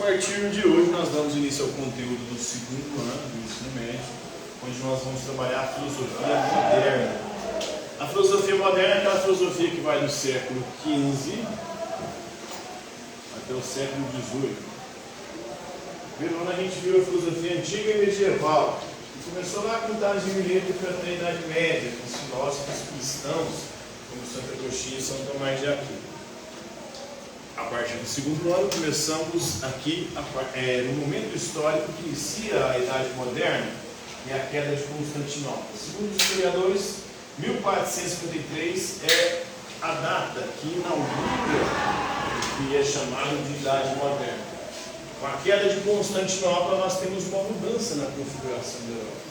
partir de hoje nós damos início ao conteúdo do segundo ano do ensino médio, onde nós vamos trabalhar a filosofia moderna. A filosofia moderna é aquela filosofia que vai do século XV até o século XVIII. Primeiro ano a gente viu a filosofia antiga e medieval, que começou lá com Tales de Mileto e foi até a Idade Média, com os filósofos cristãos, como Santo Agostinho e São Tomás de Aquino. A partir do segundo ano, começamos aqui no momento histórico que inicia a Idade Moderna, que é a queda de Constantinopla. Segundo os historiadores, 1453 é a data que inaugura o que é chamado de Idade Moderna. Com a queda de Constantinopla, nós temos uma mudança na configuração da Europa.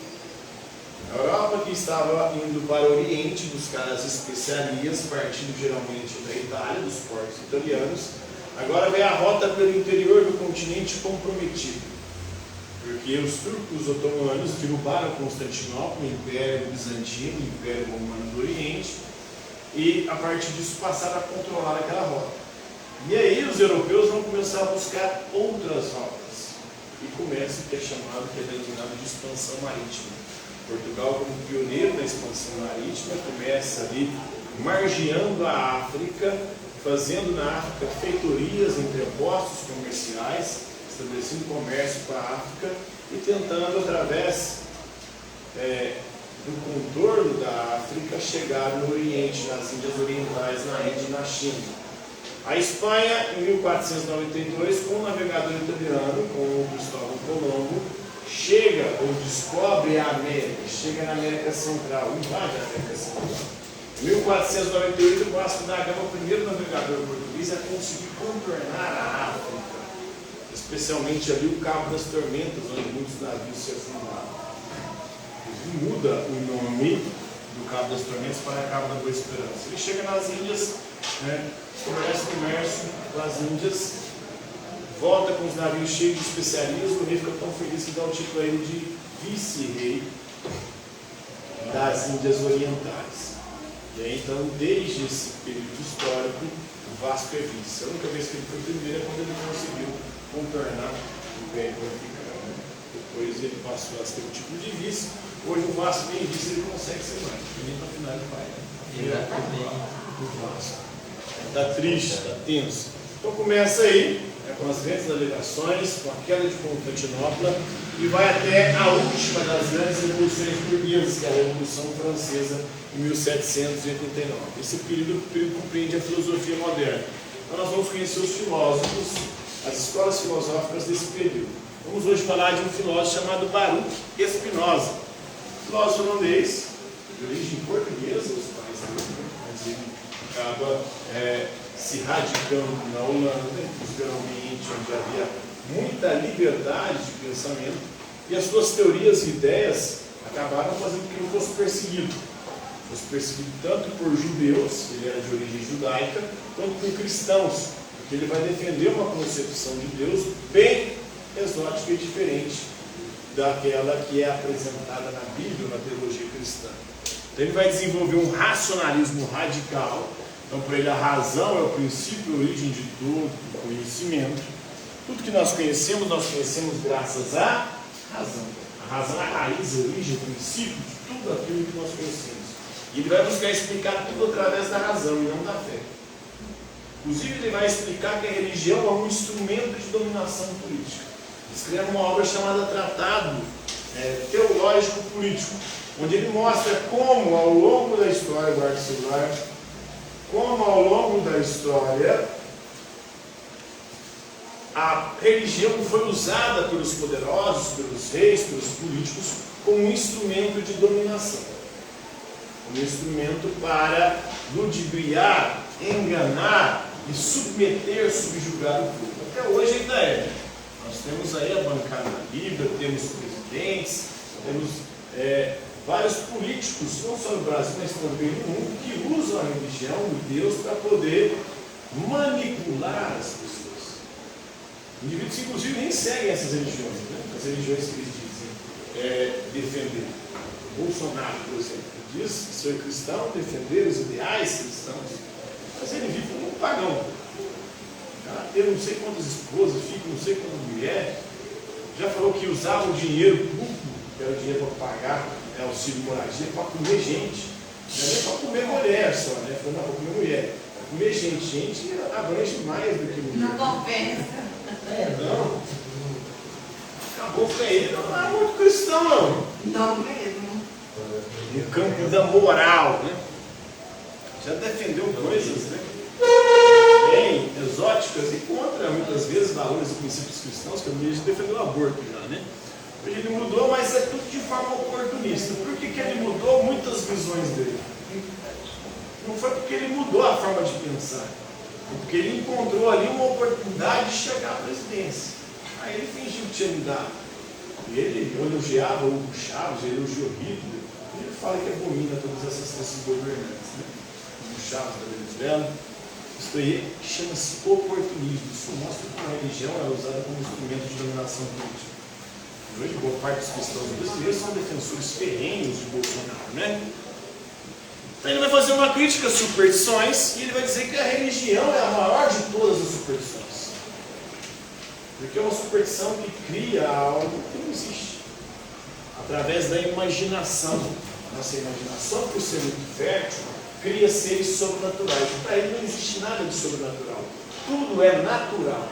A Europa, que estava indo para o Oriente buscar as especiarias, partindo geralmente da Itália, dos portos italianos, agora vem a rota pelo interior do continente comprometido, porque os turcos otomanos derrubaram Constantinopla, o Império Bizantino, o Império Romano do Oriente, e a partir disso passaram a controlar aquela rota. E aí os europeus vão começar a buscar outras rotas, e começa o que é chamado, que é denominado de expansão marítima. Portugal, como pioneiro da expansão marítima, começa ali margeando a África, fazendo na África feitorias, entrepostos comerciais, estabelecendo comércio com a África e tentando, através do contorno da África, chegar no Oriente, nas Índias Orientais, na Índia e na China. A Espanha, em 1492, com o navegador italiano, com o Cristóvão Colombo, chega ou descobre a América, chega na América Central, invade a América Central. Em 1498, Vasco da Gama, o primeiro navegador português a conseguir contornar a África, especialmente ali o Cabo das Tormentas, onde muitos navios se afundaram. Ele muda o nome do Cabo das Tormentas para Cabo da Boa Esperança. Ele chega nas Índias, começa o comércio das Índias, volta com os navios cheios de especiarias. O rei fica tão feliz que dá o título a ele de vice-rei das Índias Orientais. E aí, então, desde esse período histórico, o Vasco é vice. A única vez que ele foi primeiro é quando ele conseguiu contornar o Império Africano. Depois ele passou a ter o título de vice. Hoje o Vasco nem vice, ele consegue ser mais. Nem para final ele vai, o Vasco. Está triste, está tenso. Então começa aí, com as grandes navegações, com a queda de Constantinopla, e vai até a última das grandes revoluções burguesas, que é a Revolução Francesa, em 1789. Esse período compreende a filosofia moderna. Então nós vamos conhecer os filósofos, as escolas filosóficas desse período. Vamos hoje falar de um filósofo chamado Baruch Spinoza, filósofo holandês, de origem portuguesa, os pais dele, mas ele acaba se radicando na Holanda, buscando um ambiente onde havia muita liberdade de pensamento, e as suas teorias e ideias acabaram fazendo com que ele fosse perseguido. Fosse perseguido tanto por judeus, ele era de origem judaica, quanto por cristãos, porque ele vai defender uma concepção de Deus bem exótica e diferente daquela que é apresentada na Bíblia, na teologia cristã. Então ele vai desenvolver um racionalismo radical. Então, para ele, a razão é o princípio e a origem de todo o conhecimento. Tudo que nós conhecemos graças à razão. A razão é a raiz, a origem, o princípio de tudo aquilo que nós conhecemos. E ele vai buscar explicar tudo através da razão e não da fé. Inclusive, ele vai explicar que a religião é um instrumento de dominação política. Escreve uma obra chamada Tratado Teológico Político, onde ele mostra como, ao longo da história, guarda o celular, como ao longo da história a religião foi usada pelos poderosos, pelos reis, pelos políticos, como um instrumento de dominação, um instrumento para ludibriar, enganar e submeter, subjugar o povo. Até hoje ainda é. Nós temos aí a bancada da Bíblia, temos presidentes, temos vários políticos, não só no Brasil, mas também no mundo, que usam a religião, o Deus, para poder manipular as pessoas. Indivíduos que, inclusive, nem seguem essas religiões, as religiões que eles dizem defender. Bolsonaro, por exemplo, diz ser cristão, defender os ideais cristãos, mas ele vive como um pagão. Tá? teve não sei quantas esposas, filhos, não sei quantas mulheres. Já falou que usava o dinheiro público, que era o dinheiro para pagar auxílio de moradia, para comer gente. Não é nem para comer mulher só, né? Falou, não, para comer mulher. Para comer gente. Gente abrange mais do que mulher. Não compensa. Não. Acabou com ele, não é muito cristão, não. Não mesmo. No campo da moral, né? Já defendeu coisas, né? Bem exóticas e contra muitas vezes valores e princípios cristãos, que ele defendeu o aborto já, né? Hoje ele mudou, mas é tudo de forma oportunista. Por que ele mudou muitas visões dele? Não foi porque ele mudou a forma de pensar, foi porque ele encontrou ali uma oportunidade de chegar à presidência. Aí ele fingiu que tinha mudado. E ele elogiava o Chaves, ele elogiou Hitler. E ele fala que abomina todos esses governantes, né? O Chaves da Venezuela. Isso aí chama-se oportunismo. Isso mostra como a religião é usada como instrumento de dominação política. Hoje, boa parte dos cristãos brasileiros são defensores ferrenhos de Bolsonaro, né? Então ele vai fazer uma crítica às superstições e ele vai dizer que a religião é a maior de todas as superstições. Porque é uma superstição que cria algo que não existe. Através da imaginação. Nossa imaginação, por ser muito fértil, cria seres sobrenaturais. Para ele não existe nada de sobrenatural. Tudo é natural.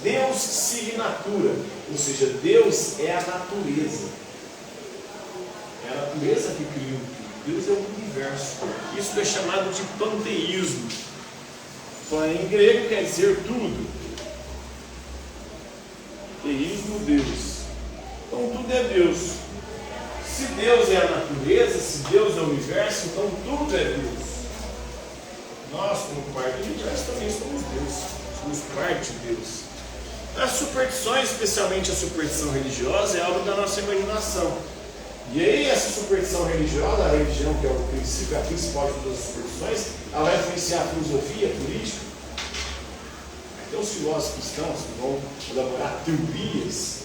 Deus se natura, ou seja, Deus é a natureza. É a natureza que criou tudo. Deus é o universo. Isso é chamado de panteísmo. Em grego quer dizer tudo. Teísmo, Deus. Então tudo é Deus. Se Deus é a natureza, se Deus é o universo, então tudo é Deus. Nós, como parte do universo, também somos Deus. Somos parte de Deus. As superstições, especialmente a superstição religiosa, é algo da nossa imaginação. E aí essa superstição religiosa, a religião, que é o princípio, a principal de todas as superstições, ela vai influenciar a filosofia, a política. Tem os filósofos cristãos que vão elaborar teorias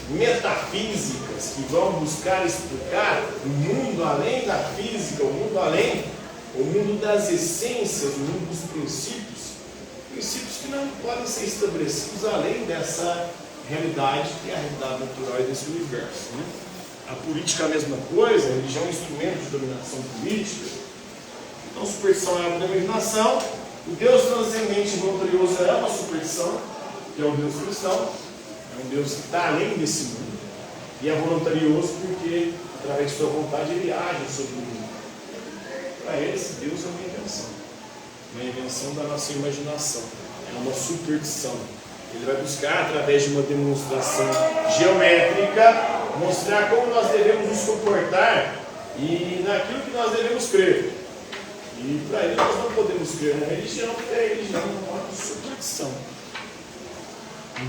metafísicas, que vão buscar explicar o mundo além da física, o mundo além, o mundo das essências, o mundo dos princípios que não podem ser estabelecidos além dessa realidade, que é a realidade natural desse universo, né? A política é a mesma coisa, a religião é um instrumento de dominação política. Então, superstição é algo da imaginação. O Deus transcendente e glorioso é uma superstição, que é o Deus cristão. É um Deus que está além desse mundo. E é voluntarioso porque, através de sua vontade, ele age sobre o mundo. Para ele, esse Deus é uma invenção. Uma invenção da nossa imaginação. É uma superstição. Ele vai buscar, através de uma demonstração geométrica, mostrar como nós devemos nos comportar e naquilo que nós devemos crer. E para ele nós não podemos crer na religião, porque a religião é uma superstição.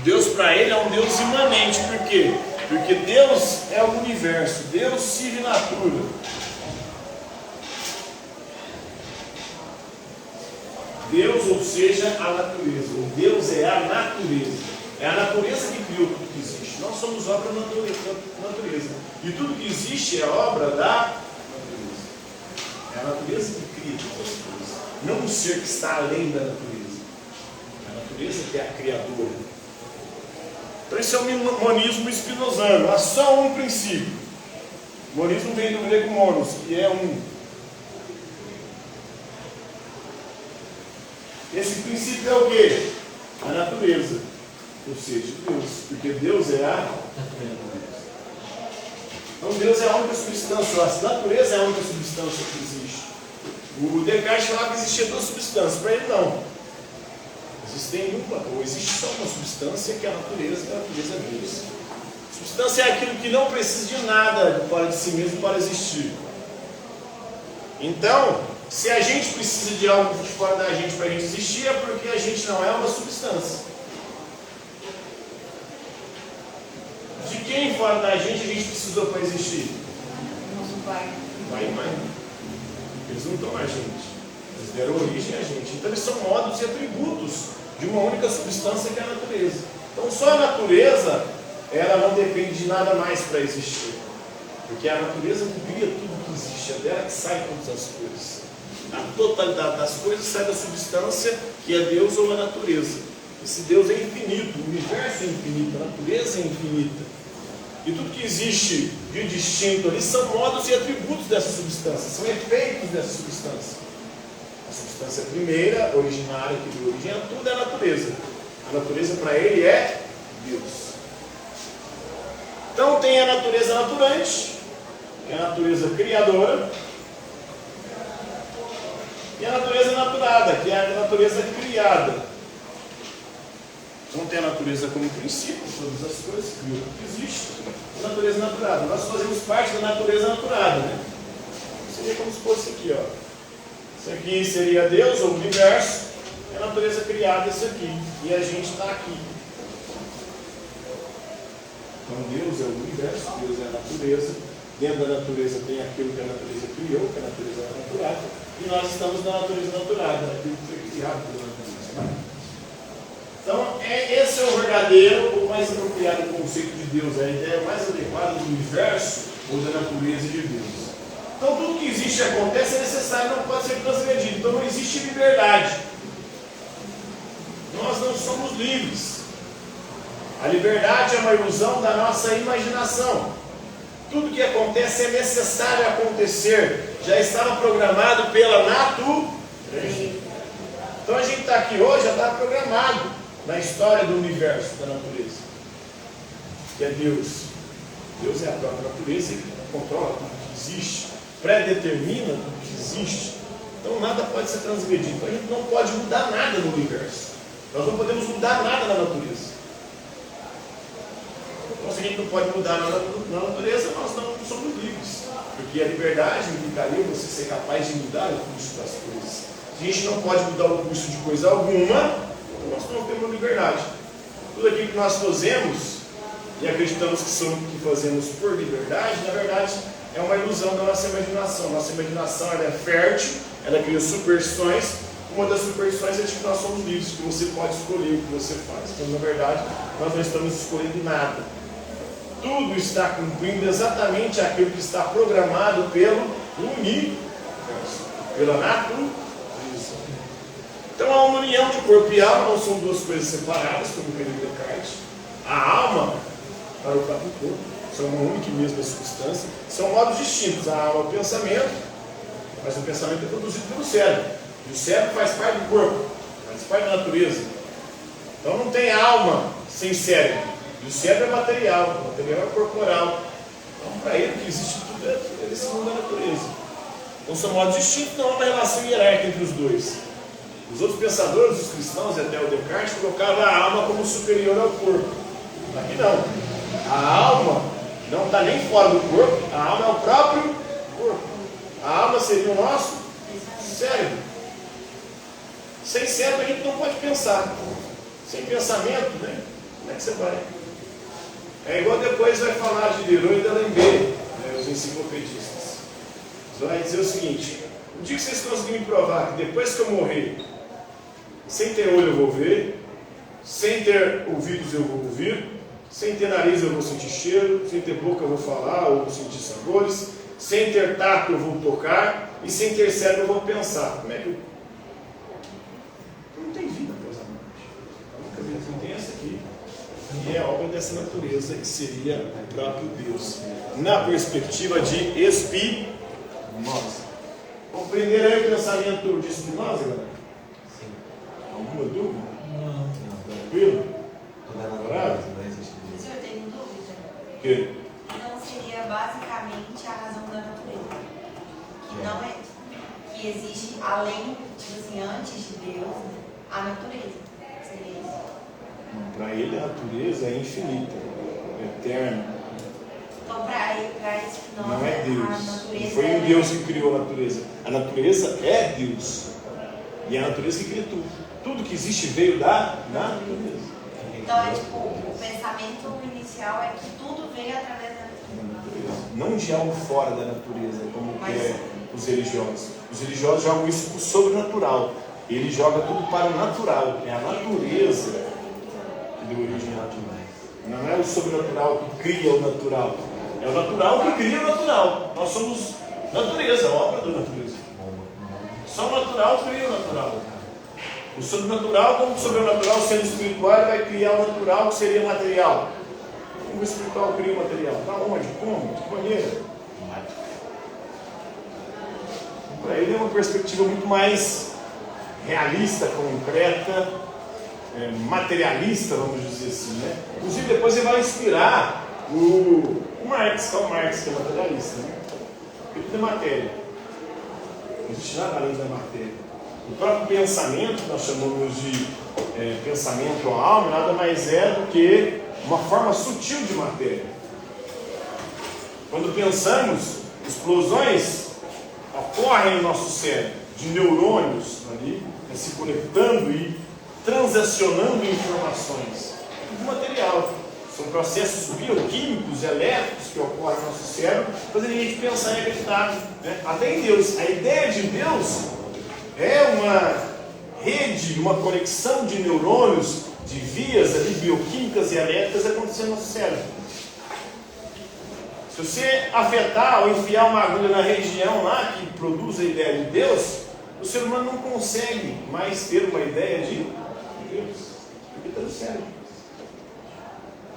Deus para ele é um Deus imanente. Por quê? Porque Deus é o universo. Deus se natura. Deus, ou seja, a natureza. O Deus é a natureza. É a natureza que criou tudo que existe. Nós somos obra da natureza. E tudo que existe é obra da natureza. É a natureza que cria todas as coisas. Não um ser que está além da natureza. É a natureza que é a criadora. Então esse é o monismo spinozano. Há só um princípio. O monismo vem do grego monos, que é um. Esse princípio é o quê? A natureza. Ou seja, Deus. Porque Deus é a natureza. Então Deus é a única substância. A natureza é a única substância que existe. O Descartes falava que existia duas substâncias. Para ele não. Existem uma, ou existe só uma substância que é a natureza, e a natureza é Deus. Substância é aquilo que não precisa de nada fora de si mesmo para existir. Então, se a gente precisa de algo de fora da gente para a gente existir, é porque a gente não é uma substância. De quem fora da gente a gente precisou para existir? Nosso pai. Pai e mãe. Eles não estão na gente. Eles deram origem a gente. Então eles são modos e atributos de uma única substância que é a natureza. Então só a natureza, ela não depende de nada mais para existir. Porque a natureza não cria tudo que existe, é dela que sai todas as coisas. A totalidade das coisas sai da substância, que é Deus ou a natureza. Esse Deus é infinito, o universo é infinito, a natureza é infinita. E tudo que existe de distinto ali são modos e atributos dessa substância, são efeitos dessa substância. A substância primeira, originária, que deu origem a tudo, é a natureza. A natureza para ele é Deus. Então tem a natureza naturante, que é a natureza criadora, e a natureza naturada, que é a natureza criada. Então tem a natureza como princípio, todas as coisas, criou o que existe, a natureza naturada. Nós fazemos parte da natureza naturada, né? Seria como se fosse aqui, ó. Isso aqui seria Deus, ou o universo, é a natureza criada, isso aqui. E a gente está aqui. Então Deus é o universo, Deus é a natureza. Dentro da natureza tem aquilo que a natureza criou, que a natureza é naturada. E nós estamos na natureza naturada, aquilo que foi criado pela natureza. Então, esse é o verdadeiro, o mais apropriado conceito de Deus, a ideia mais adequada do universo ou da natureza de Deus. Então, tudo que existe e acontece é necessário, não pode ser transgredido. Então, não existe liberdade. Nós não somos livres. A liberdade é uma ilusão da nossa imaginação. Tudo que acontece é necessário acontecer. Já estava programado pela natureza. Então a gente está aqui hoje, já está programado na história do universo, da natureza. Que é Deus. Deus é a própria natureza que controla tudo que existe, predetermina tudo que existe. Então nada pode ser transgredido. Então a gente não pode mudar nada no universo. Nós não podemos mudar nada na natureza. Então, se a gente não pode mudar na natureza, nós não somos livres. Porque a liberdade implicaria você ser capaz de mudar o curso das coisas. Se a gente não pode mudar o curso de coisa alguma, nós não temos liberdade. Tudo aquilo que nós fazemos e acreditamos que fazemos por liberdade, na verdade, é uma ilusão da nossa imaginação. Nossa imaginação ela é fértil, ela cria superstições. Uma das superstições é de que nós somos livres, que você pode escolher o que você faz. Então, na verdade, nós não estamos escolhendo nada. Tudo está cumprindo exatamente aquilo que está programado pelo universo, pela natureza. Então, há uma união de corpo e alma, não são duas coisas separadas, como o René Descartes. A alma para o próprio corpo, são uma única e mesma substância, são modos distintos. A alma é o pensamento, mas o pensamento é produzido pelo cérebro. E o cérebro faz parte do corpo, faz parte da natureza. Então não tem alma sem cérebro. E o cérebro é material, o material é corporal. Então para ele o que existe tudo é nesse mundo da natureza. Então são modos distintos, não há uma relação hierárquica entre os dois. Os outros pensadores, os cristãos e até o Descartes, colocavam a alma como superior ao corpo. Aqui não. A alma não está nem fora do corpo, a alma é o próprio corpo. A alma seria o nosso cérebro. Sem cérebro a gente não pode pensar. Sem pensamento, né? Como é que você vai? É igual depois vai falar de Leroy e D'Alembert, né, os enciclopedistas. Você vai dizer o seguinte: o dia que vocês conseguirem provar que depois que eu morrer, sem ter olho eu vou ver, sem ter ouvidos eu vou ouvir, sem ter nariz eu vou sentir cheiro, sem ter boca eu vou falar ou vou sentir sabores, sem ter tato eu vou tocar e sem ter cérebro eu vou pensar. Como é que eu... Não tem vida após a morte. A única vida que tem é essa aqui. E é obra dessa natureza que seria o próprio Deus. Na perspectiva de Spinoza. Compreenderam aí o pensamento de Spinoza, galera? Sim. Alguma dúvida? Não. Tranquilo? Não existe O Deus. senhor tem dúvida? O quê? Então seria basicamente a razão da natureza. Que não é que existe além, tipo assim, antes de Deus, a natureza. Seria isso. Para ele a natureza é infinita, é eterna. Então para isso que Não é a Deus. natureza Não foi um Deus que criou a natureza. A natureza é Deus. E é a natureza que cria tudo. Tudo que existe veio da natureza. Então é tipo, o pensamento inicial é que tudo veio através da natureza. Não de algo fora da natureza, como quer os religiosos. Os religiosos jogam isso para o sobrenatural. Ele joga tudo para o natural. É a natureza que deu origem à natureza. Não é o sobrenatural que cria o natural. É o natural que cria o natural. Nós somos natureza, a obra da natureza. Só o natural cria o natural. O sobrenatural, como o sobrenatural sendo espiritual, vai criar o natural, que seria material. Como o espiritual cria o material? Da onde? Como? De que maneira? Para ele é uma perspectiva muito mais realista, concreta, materialista, vamos dizer assim, né? Inclusive depois ele vai inspirar o Marx, que é o Marx, que é materialista, né? Porque tudo é matéria. Não existe nada além da matéria. O próprio pensamento, que nós chamamos de pensamento à alma, nada mais é do que uma forma sutil de matéria. Quando pensamos, explosões ocorrem no nosso cérebro, de neurônios ali, se conectando e transacionando informações. Tudo material. São processos bioquímicos, elétricos que ocorrem no nosso cérebro, fazendo a gente pensar e acreditar, né? Até em Deus. A ideia de Deus é uma rede, uma conexão de neurônios, de vias ali bioquímicas e elétricas acontecendo no nosso cérebro. Se você afetar ou enfiar uma agulha na região lá que produz a ideia de Deus, o ser humano não consegue mais ter uma ideia de Deus. Porque está no cérebro.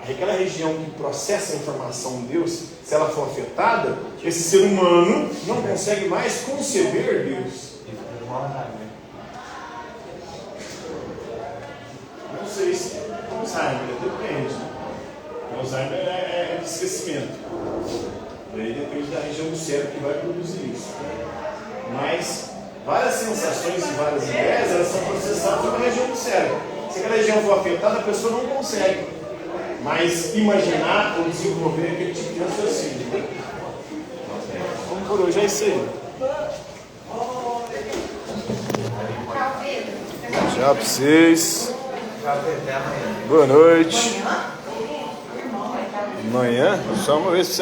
Aquela região que processa a informação de Deus, se ela for afetada, esse ser humano não consegue mais conceber Deus. Não sei se Alzheimer, depende. Alzheimer é de esquecimento. Aí depende da região do cérebro que vai produzir isso. Mas várias sensações e várias ideias, elas são processadas na região do cérebro. Se aquela região for afetada, a pessoa não consegue mais imaginar ou desenvolver aquele tipo de raciocínio. Vamos por hoje, é isso aí. Tchau pra vocês. Boa noite. Amanhã? Só uma vez por semana.